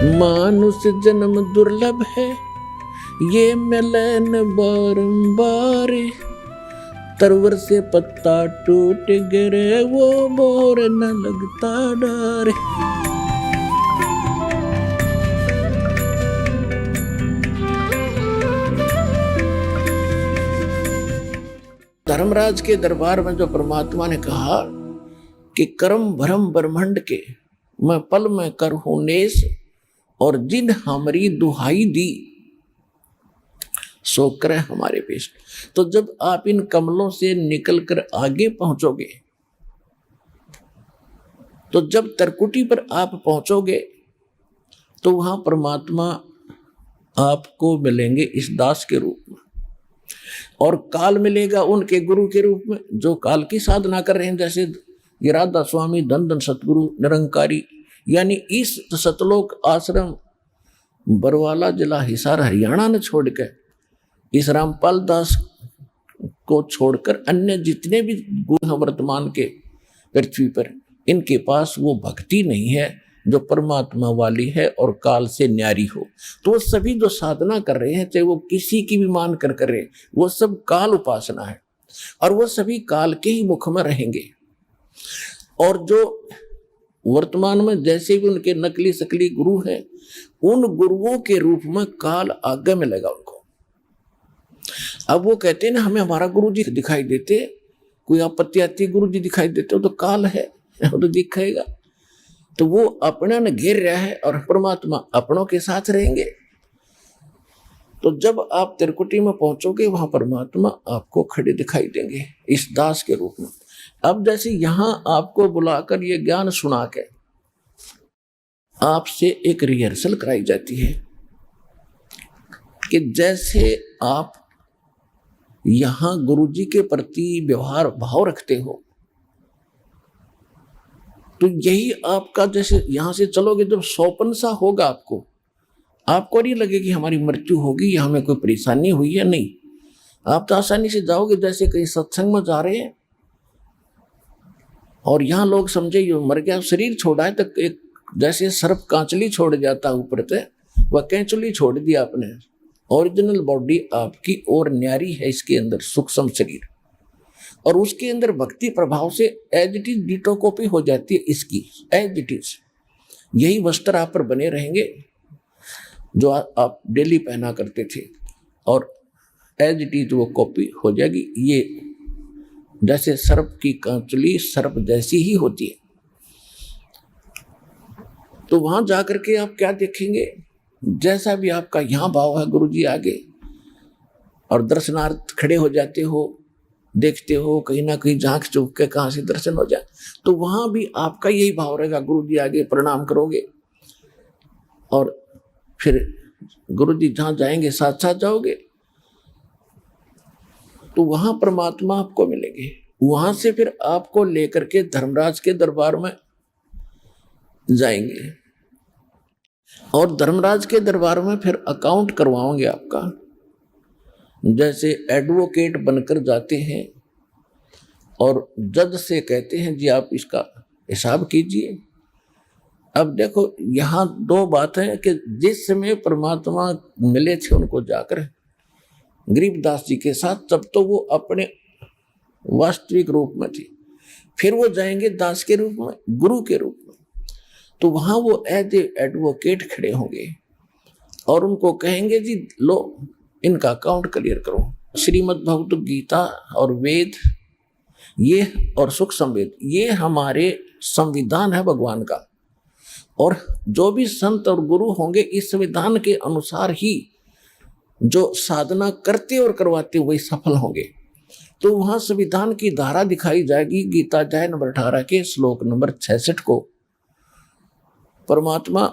मानुष जन्म दुर्लभ है, ये मिलन बारंबार। तरवर से पत्ता टूट गिरे, वो मोर न लगता डर। धर्मराज के दरबार में जो परमात्मा ने कहा कि कर्म भरम ब्रह्मंड के मैं पल में करहूं नेस, और जिन हमारी दुहाई दी सो करे हमारे पेश। तो जब आप इन कमलों से निकलकर आगे पहुंचोगे, तो जब तरकुटी पर आप पहुंचोगे तो वहां परमात्मा आपको मिलेंगे इस दास के रूप में, और काल मिलेगा उनके गुरु के रूप में जो काल की साधना कर रहे हैं, जैसे ये राधा स्वामी धन धन सतगुरु निरंकारी, यानी इस सतलोक आश्रम बरवाला जिला हिसार हरियाणा ने छोड़कर इस रामपाल दास को छोड़कर अन्य जितने भी गुरु हैं वर्तमान के पृथ्वी पर, इनके पास वो भक्ति नहीं है जो परमात्मा वाली है और काल से न्यारी हो। तो वो सभी जो साधना कर रहे हैं, चाहे वो किसी की भी मान कर रहे, वो सब काल उपासना है और वो सभी काल के ही मुख में रहेंगे। और जो वर्तमान में जैसे भी उनके नकली सकली गुरु हैं, उन गुरुओं के रूप में काल आगे मिलेगा उनको। अब वो कहते हैं ना, हमें हमारा गुरु जी दिखाई देते, कोई आपत्ति आती गुरु जी दिखाई देते, वो तो काल है, वो तो दिखाएगा। तो वो अपना न घेर रहा है और परमात्मा अपनों के साथ रहेंगे। तो जब आप त्रिकुटी में पहुंचोगे, वहां परमात्मा आपको खड़े दिखाई देंगे इस दास के रूप में। अब जैसे यहां आपको बुलाकर ये ज्ञान सुना के आपसे एक रिहर्सल कराई जाती है कि जैसे आप यहां गुरुजी के प्रति व्यवहार भाव रखते हो, तो यही आपका, जैसे यहां से चलोगे जब सौपन सा होगा आपको नहीं लगेगी हमारी मृत्यु होगी या हमें कोई परेशानी हुई है, नहीं। आप तो आसानी से जाओगे, जैसे कहीं सत्संग में जा रहे हैं और यहाँ लोग समझे ये मर गया, शरीर छोड़ा है, तो एक जैसे सर्प कांचली छोड़ जाता ऊपर से, वह कैंचली छोड़ दिया आपने। ओरिजिनल बॉडी आपकी और न्यारी है, इसके अंदर सूक्ष्म शरीर, और उसके अंदर भक्ति प्रभाव से as it is ditto copy हो जाती है इसकी, एज इट इज। यही वस्त्र आप पर बने रहेंगे जो आप डेली पहना करते थे, और एज इट इज वो कॉपी हो जाएगी। ये जैसे सर्प की कांचली सर्प जैसी ही होती है। तो वहां जाकर के आप क्या देखेंगे, जैसा भी आपका यहाँ भाव है गुरु जी आगे, और दर्शनार्थ खड़े हो जाते हो, देखते हो कहीं ना कहीं झांक चूक के कहाँ से दर्शन हो जाए, तो वहां भी आपका यही भाव रहेगा, गुरु जी आगे प्रणाम करोगे और फिर गुरु जी जहाँ जाएंगे साथ साथ जाओगे, तो वहां परमात्मा आपको मिलेंगे। वहां से फिर आपको लेकर के धर्मराज के दरबार में जाएंगे, और धर्मराज के दरबार में फिर अकाउंट करवाओगे आपका, जैसे एडवोकेट बनकर जाते हैं और जज से कहते हैं जी आप इसका हिसाब कीजिए। अब देखो यहाँ दो बातें हैं कि जिस समय परमात्मा मिले थे उनको जाकर गरीबदास जी के साथ, तब तो वो अपने वास्तविक रूप में थी, फिर वो जाएंगे दास के रूप में, गुरु के रूप में, तो वहां वो एज ए एडवोकेट खड़े होंगे और उनको कहेंगे जी लो इनका अकाउंट क्लियर करो। श्रीमद् भगवत गीता और वेद ये और सुख संवेद ये हमारे संविधान है भगवान का, और जो भी संत और गुरु होंगे इस संविधान के अनुसार ही जो साधना करते और करवाते वही सफल होंगे। तो वहां संविधान की धारा दिखाई जाएगी। गीता अध्याय नंबर 18 के श्लोक नंबर 66 को परमात्मा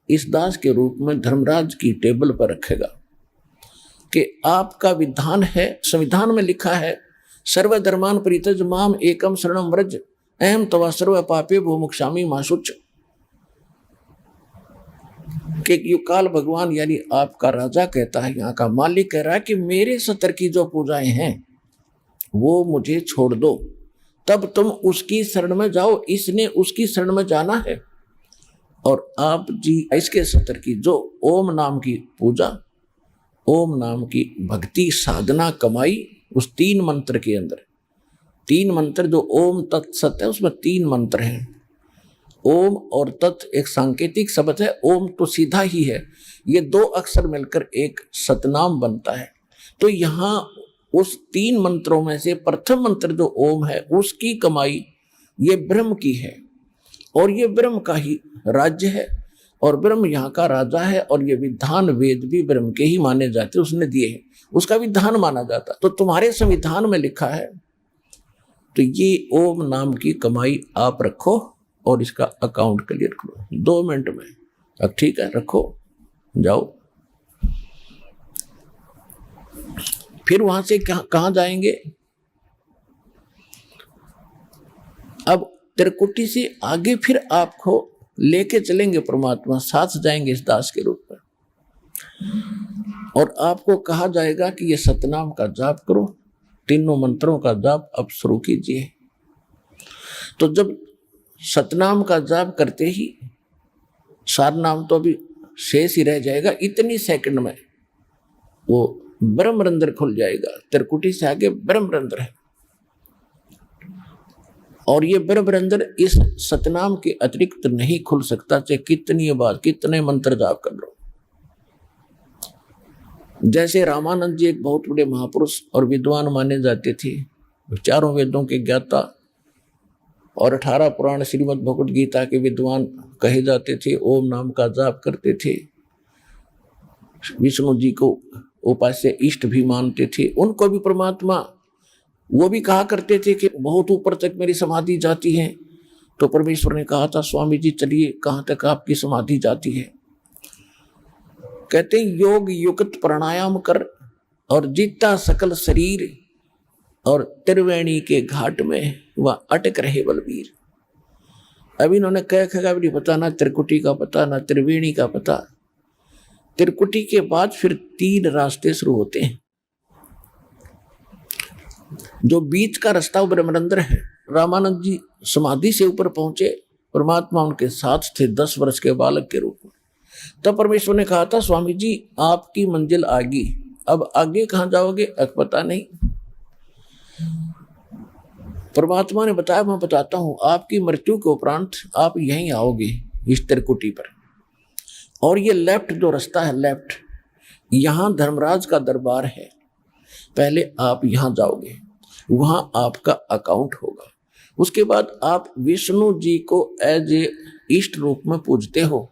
इस दास के रूप में धर्मराज की टेबल पर रखेगा कि आपका विधान है, संविधान में लिखा है, सर्वधर्मान परित्यज माम एकम शरणम व्रज अहम तवा सर्व पापे भो मोक्षामि मा शुच। कि युकाल भगवान यानी आपका राजा कहता है, यहाँ का मालिक कह रहा है कि मेरे सतर की जो पूजाएं हैं वो मुझे छोड़ दो, तब तुम उसकी शरण में जाओ। इसने उसकी शरण में जाना है और आप जी इसके सत्र की जो ओम नाम की पूजा, ओम नाम की भक्ति साधना कमाई, उस 3 मंत्र के अंदर 3 मंत्र जो ओम तत्सत है उसमें 3 मंत्र हैं। ओम और तत् एक सांकेतिक शब्द है, ओम तो सीधा ही है, ये 2 अक्षर मिलकर एक सतनाम बनता है। तो यहाँ उस 3 मंत्रों में से प्रथम मंत्र जो ओम है उसकी कमाई ये ब्रह्म की है, और ये ब्रह्म का ही राज्य है, और ब्रह्म यहाँ का राजा है, और ये विधान वेद भी ब्रह्म के ही माने जाते, उसने दिए हैं, उसका विधान माना जाता। तो तुम्हारे संविधान में लिखा है, तो ये ओम नाम की कमाई आप रखो और इसका अकाउंट क्लियर करो 2 मिनट में। अब ठीक है, रखो, जाओ। फिर वहां से कहां जाएंगे? अब त्रिकुटी से आगे फिर आपको लेके चलेंगे परमात्मा, साथ जाएंगे इस दास के रूप में, और आपको कहा जाएगा कि ये सतनाम का जाप करो, तीनों मंत्रों का जाप अब शुरू कीजिए। तो जब सतनाम का जाप करते ही सार नाम तो अभी शेष ही रह जाएगा, इतनी सेकंड में वो ब्रह्मरंध्र खुल जाएगा। त्रिकुटी से आगे ब्रह्मरंध्र है, और ये ब्रह्मरंध्र इस सतनाम के अतिरिक्त नहीं खुल सकता, चाहे कितनी बार कितने मंत्र जाप कर लो। जैसे रामानंद जी एक बहुत बड़े महापुरुष और विद्वान माने जाते थे, 4 वेदों के ज्ञाता और 18 पुराण श्रीमद् भगवद गीता के विद्वान कहे जाते थे, ओम नाम का जाप करते थे, विष्णु जी को उपास्य इष्ट भी मानते थे। उनको भी परमात्मा वो भी कहा करते थे कि बहुत ऊपर तक मेरी समाधि जाती है। तो परमेश्वर ने कहा था, स्वामी जी चलिए, कहाँ तक आपकी समाधि जाती है? कहते योग युक्त प्राणायाम कर और जीता सकल शरीर, और त्रिवेणी के घाट में वह अटक रहे बलबीर। अभी इन्होंने कह भी नहीं पता, ना त्रिकुटी का पता, ना त्रिवेणी का पता। त्रिकुटी के बाद फिर 3 रास्ते शुरू होते हैं। जो बीच का रास्ता वो ब्रह्मरंध्र है। रामानंद जी समाधि से ऊपर पहुंचे, परमात्मा उनके साथ थे 10 वर्ष के बालक के रूप में। तब परमेश्वर ने कहा था, स्वामी जी आपकी मंजिल आगी, अब आगे कहां जाओगे? अब पता नहीं। परमात्मा ने बताया, मैं बताता हूं, आपकी मृत्यु के उपरांत आप यहीं आओगे इस त्रिकुटी पर, और ये लेफ्ट जो रास्ता है, लेफ्ट, यहां धर्मराज का दरबार है। पहले आप यहां जाओगे, वहां आपका अकाउंट होगा। उसके बाद आप विष्णु जी को एज ए इष्ट रूप में पूजते हो,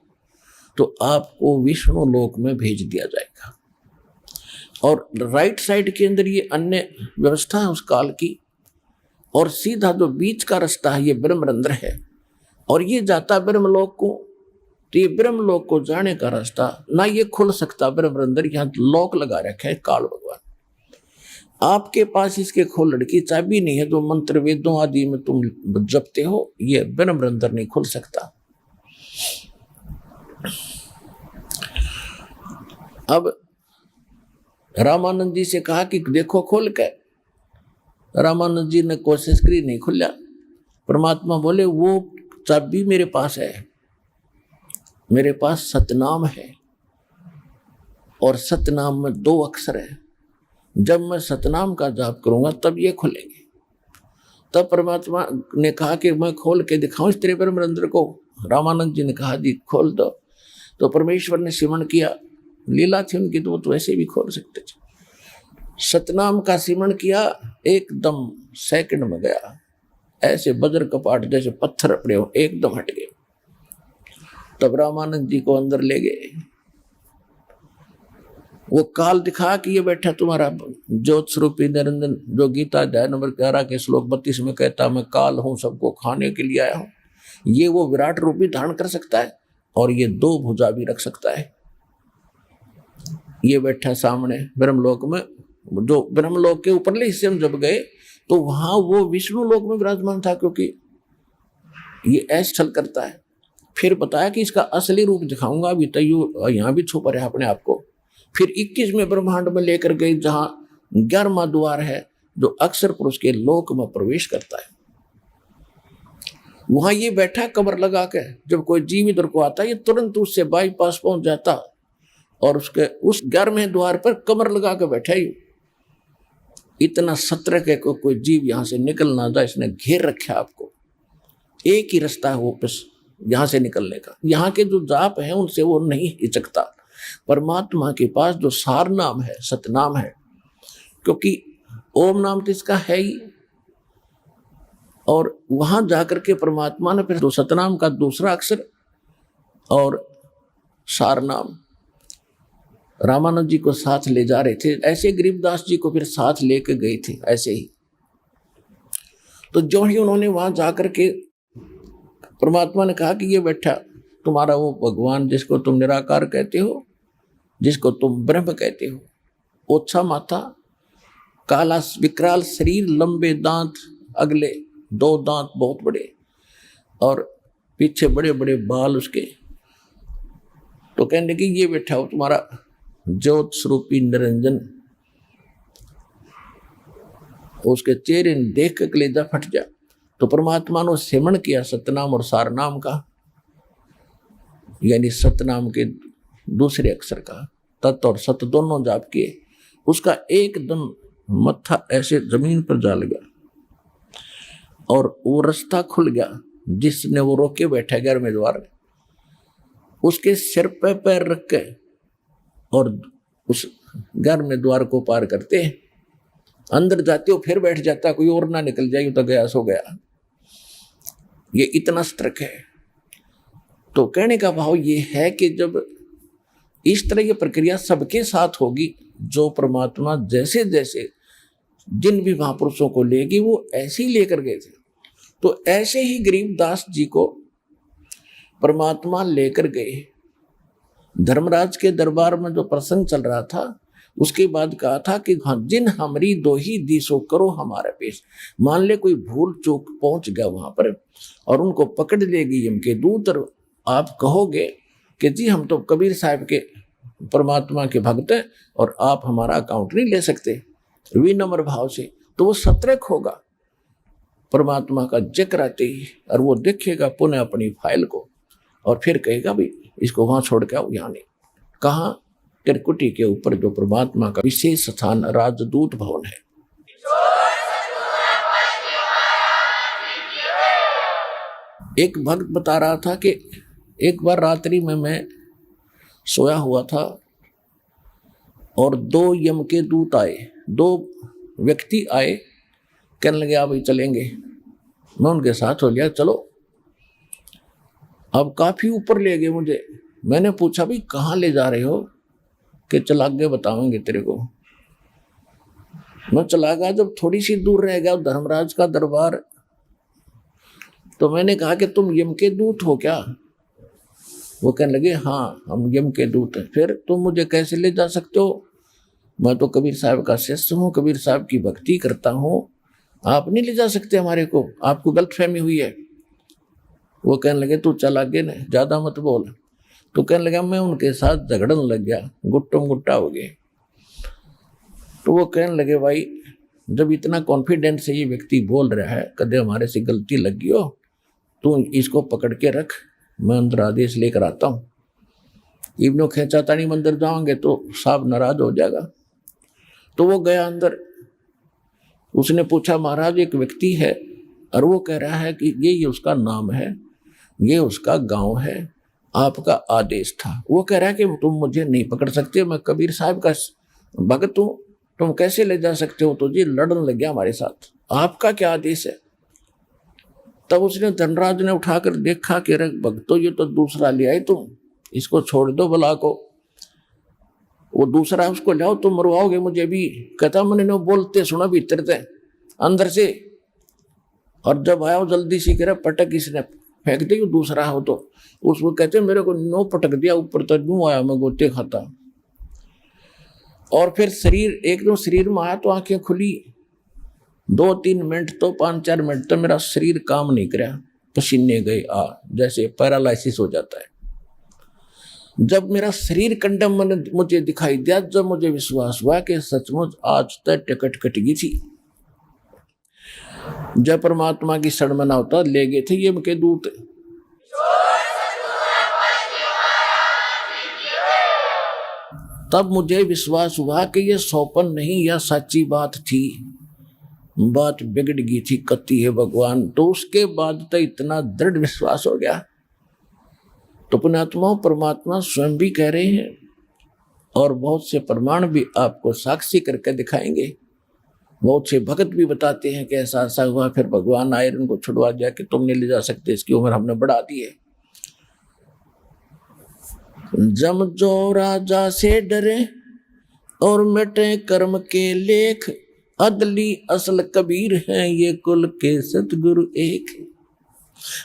तो आपको विष्णु लोक में भेज दिया जाएगा। और राइट साइड के अंदर ये अन्य व्यवस्था है उस काल की, और सीधा जो बीच का रास्ता है ये ब्रह्मरंध्र है, और ये जाता ब्रह्मलोक को। तो ये ब्रह्मलोक को जाने का रास्ता ना ये खुल सकता ब्रह्मरंध्र, यहाँ लॉक लगा रखा है काल भगवान। आपके पास इसके खोलने की चाबी नहीं है, जो मंत्र वेदों आदि में तुम जपते हो, ये ब्रह्मरंध्र नहीं खुल सकता। अब रामानंद जी से कहा कि देखो खोल के। रामानंद जी ने कोशिश करी, नहीं खुला। परमात्मा बोले, वो चाबी मेरे पास है, मेरे पास सतनाम है, और सतनाम में 2 अक्षर है। जब मैं सतनाम का जाप करूंगा तब ये खुलेंगे। तब परमात्मा ने कहा कि मैं खोल के दिखाऊं इस तेरे ब्रह्मरंध्र को। रामानंद जी ने कहा, जी खोल दो। तो परमेश्वर ने सिमरण किया, लीला थी उनकी, तो वो ऐसे भी खोल सकते थे। सतनाम का सिमरण किया, एकदम सेकंड में गया, ऐसे वज्र कपाट जैसे पत्थर पड़े हो, एकदम हट गए। तब रामानंद जी को अंदर ले गए। वो काल दिखा कि ये बैठा तुम्हारा ज्योत स्वरूपी निरंजन, जो गीता अध्याय नंबर 11 के श्लोक 32 में कहता, मैं काल हूं, सबको खाने के लिए आया हूं। ये वो विराट रूप भी धारण कर सकता है, और ये 2 भुजा भी रख सकता है। ये बैठा सामने ब्रह्मलोक में। जो ब्रह्मलोक के ऊपरले हिस्से में जब गए तो वहां वो विष्णु लोक में विराजमान था, क्योंकि ये ऐसा छल करता है। फिर बताया कि इसका असली रूप दिखाऊंगा, अभी तो यहाँ भी छुपा रहा अपने आप को। फिर 21वें ब्रह्मांड में लेकर गए, जहां 11वां द्वार है, जो अक्षर पुरुष के लोक में प्रवेश करता है। वहां ये बैठा कमर लगा के, जब कोई जीव इधर को आता ये तुरंत उससे बाईपास पहुंच जाता और उसके उस 11वें द्वार पर कमर लगा के बैठा ही। इतना सतर्क है को कोई जीव यहां से निकल ना जाए, इसने घेर रखा आपको। एक ही रास्ता है वो बस यहां से निकलने का। यहाँ के जो जाप है उनसे वो नहीं हिचकता। परमात्मा के पास जो सार नाम है, सतनाम है, क्योंकि ओम नाम तो इसका है ही, और वहां जाकर के परमात्मा ने फिर जो सतनाम का दूसरा अक्षर और सार नाम रामानंद जी को साथ ले जा रहे थे, ऐसे गरीबदास जी को फिर साथ लेके गए थे ऐसे ही। तो जो ही उन्होंने वहां जाकर के परमात्मा ने कहा कि ये बैठा तुम्हारा वो भगवान जिसको तुम निराकार कहते हो, जिसको तुम ब्रह्म कहते हो, ओछा माथा, काला विकराल शरीर, लंबे दांत, अगले 2 दांत बहुत बड़े और पीछे बड़े बड़े बाल उसके। तो कहने की ये बैठा हो तुम्हारा ज्योत स्वरूपी निरंजन। उसके चेहरे देख के कलेजा फट जा। तो परमात्मा ने सेवन किया सतनाम और सारनाम का, यानी सतनाम के दूसरे अक्षर का, तत् और सत दोनों जाप किए। उसका एकदम मत्था ऐसे जमीन पर जा लगा और वो रास्ता खुल गया जिसने वो रोके बैठा 11वें द्वार। उसके सिर पे पैर रख के और उस 11वें द्वार को पार करते अंदर जाते हो, फिर बैठ जाता, कोई और ना निकल जाए तो गया सो गया। ये इतना सतर्क है। तो कहने का भाव ये है कि जब इस तरह की प्रक्रिया सबके साथ होगी, जो परमात्मा जैसे जैसे जिन भी महापुरुषों को लेगी वो ऐसे ही लेकर गए थे, तो ऐसे ही गरीबदास जी को परमात्मा लेकर गए। धर्मराज के दरबार में जो प्रसंग चल रहा था उसके बाद कहा था कि हाँ, जिन हमरी दो ही दिसो करो हमारे पेश। मान ले कोई भूल चूक पहुंच गया वहां पर और उनको पकड़ लेगी यम के दूत, और आप कहोगे कि जी हम तो कबीर साहब के परमात्मा के भक्त हैं और आप हमारा अकाउंट नहीं ले सकते, विनम्र भाव से, तो वो सतर्क होगा परमात्मा का जिक्र आते ही, और वो देखेगा पुनः अपनी फाइल को और फिर कहेगा भाई इसको वहां छोड़ के आओ, यहाँ नहीं। कहाँ? त्रिकुटी के ऊपर जो परमात्मा का विशेष स्थान राजदूत भवन है। एक भक्त बता रहा था कि एक बार रात्रि में मैं सोया हुआ था और 2 यम के दूत आए, 2 व्यक्ति आए, कहने लगे आप चलेंगे। मैं उनके साथ हो गया, चलो। अब काफी ऊपर ले गए मुझे। मैंने पूछा भाई कहाँ ले जा रहे हो? कि चला आगे बताएंगे तेरे को। मैं चला गया, जब थोड़ी सी दूर रह गया धर्मराज का दरबार, तो मैंने कहा कि तुम यम के दूत हो क्या? वो कहने लगे हाँ हम यम के दूत हैं। फिर तुम मुझे कैसे ले जा सकते हो? मैं तो कबीर साहब का शिष्य हूँ, कबीर साहब की भक्ति करता हूँ, आप नहीं ले जा सकते हमारे को, आपको गलतफहमी हुई है। वो कहने लगे तू चल आगे न, ज्यादा मत बोल। तो कहने लगा मैं उनके साथ झगड़न लग गया, गुट्टम गुट्टा हो गए। तो वो कहने लगे भाई जब इतना कॉन्फिडेंस से ये व्यक्ति बोल रहा है, कदे हमारे से गलती लगी हो, तू इसको पकड़ के रख, मैं अंदर आदेश लेकर आता हूँ। इब्नो खेचातानी मंदिर जाओगे तो साहब नाराज हो जाएगा। तो वो गया अंदर, उसने पूछा महाराज एक व्यक्ति है और वो कह रहा है कि ये उसका नाम है, ये उसका गांव है, आपका आदेश था। वो कह रहा है कि तुम मुझे नहीं पकड़ सकते, मैं कबीर साहब का भगत हूँ, तुम कैसे ले जा सकते हो? तो जी लड़न लग गया हमारे साथ, आपका क्या आदेश है? तब उसने धनराज ने उठाकर देखा कि अरे भक्तों ये तो दूसरा ले आए तुम, इसको छोड़ दो बला को। वो दूसरा उसको लाओ, तुम मरवाओगे मुझे भी। कहता मैंने बोलते सुना भीतर थे अंदर से, और जब आया जल्दी सी कह पटक इसने फेंक दी, दूसरा हो तो उसको कहते मेरे को नो पटक दिया ऊपर, तो यूं आया मैं गोते खाता। और फिर शरीर एकदम शरीर में आया तो आंखें खुली, 2-3 मिनट तो 5-4 मिनट तो मेरा शरीर काम नहीं कराया, पसीने गए जैसे पैरालाइसिस हो जाता है। जब मेरा शरीर कंडम मुझे दिखाई दिया, जब मुझे विश्वास हुआ कि सचमुच आज तक टिकट कट गई थी। जब परमात्मा की शरण में ना होता ले गए थे यम के दूत। तब मुझे विश्वास हुआ कि ये सौपन नहीं या सच्ची बात थी, बात बिगड़ गई थी, कत्ती है भगवान। तो उसके बाद तो इतना दृढ़ विश्वास हो गया। तो पुण्यात्माओं, परमात्मा स्वयं भी कह रहे हैं और बहुत से प्रमाण भी आपको साक्षी करके दिखाएंगे। बहुत से भगत भी बताते हैं कि ऐसा ऐसा हुआ, फिर भगवान आए उनको छुड़वा दिया कि तुम नहीं ले जा सकते, इसकी उम्र हमने बढ़ा दी है। जम जो राजा से डरे और मिटे कर्म के लेख, अदली असल कबीर हैं ये कुल के सतगुरु एक।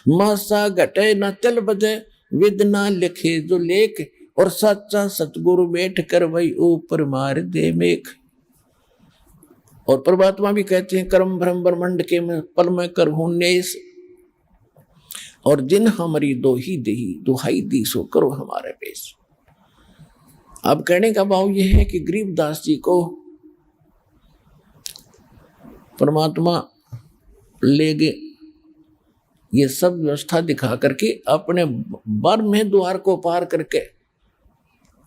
मासा घटे न तिल बजे विद ना लिखे जो लेख, और सच्चा सतगुरु बैठ कर वही ऊपर मार दे मेख। और परमात्मा भी कहते हैं कर्म भ्रम ब्रह्मंड के में पल में कर हूं नेस, और जिन हमारी दो ही देही दुहाई दी सो करो हमारे पेश। अब कहने का भाव यह है कि गरीबदास जी को परमात्मा ले गए ये सब व्यवस्था दिखा करके अपने बर में द्वार को पार करके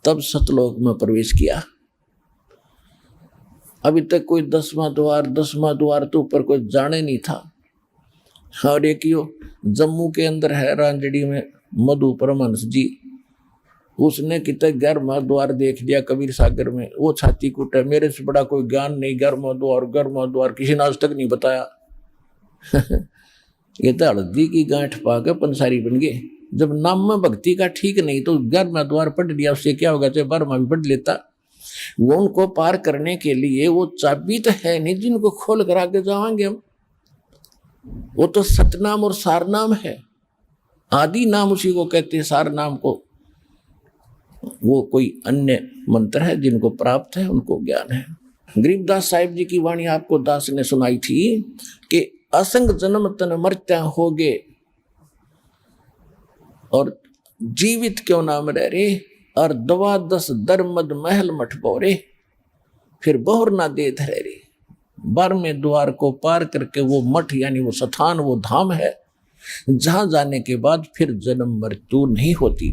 तब सतलोक में प्रवेश किया। अभी तक कोई 10वां द्वार तो ऊपर कोई जाने नहीं था। और एक यो जम्मू के अंदर है रांजड़ी में मधु परमहंस जी, उसने कितने 11वां द्वार देख लिया कबीर सागर में। वो छाती कूटा, मेरे से बड़ा कोई ज्ञान नहीं, 11वां द्वार किसी ने आज तक नहीं बताया। ये तो हल्दी की गांठ पाकर पंसारी बन गए। जब नाम में भक्ति का ठीक नहीं तो 11वां द्वार पढ़ लिया, उससे क्या होगा, चाहे 12वां भी पढ़ लेता। वो उनको पार करने के लिए वो चाबी तो है नहीं जिनको खोल कर आगे जाएंगे हम। वो तो सतनाम और सारनाम है, आदि नाम उसी को कहते हैं, सार नाम को वो कोई अन्य मंत्र है जिनको प्राप्त है उनको ज्ञान है। गरीबदास साहिब जी की वाणी आपको दास ने सुनाई थी कि असंग जन्म तन मरत्या होगे और जीवित क्यों नाम रह रे, और 12 दरमद महल मठ बोरे, फिर बहुर ना दे धरे रे। 12वें द्वार को पार करके वो मठ यानी वो स्थान वो धाम है जहां जाने के बाद फिर जन्म मृत्यु नहीं होती।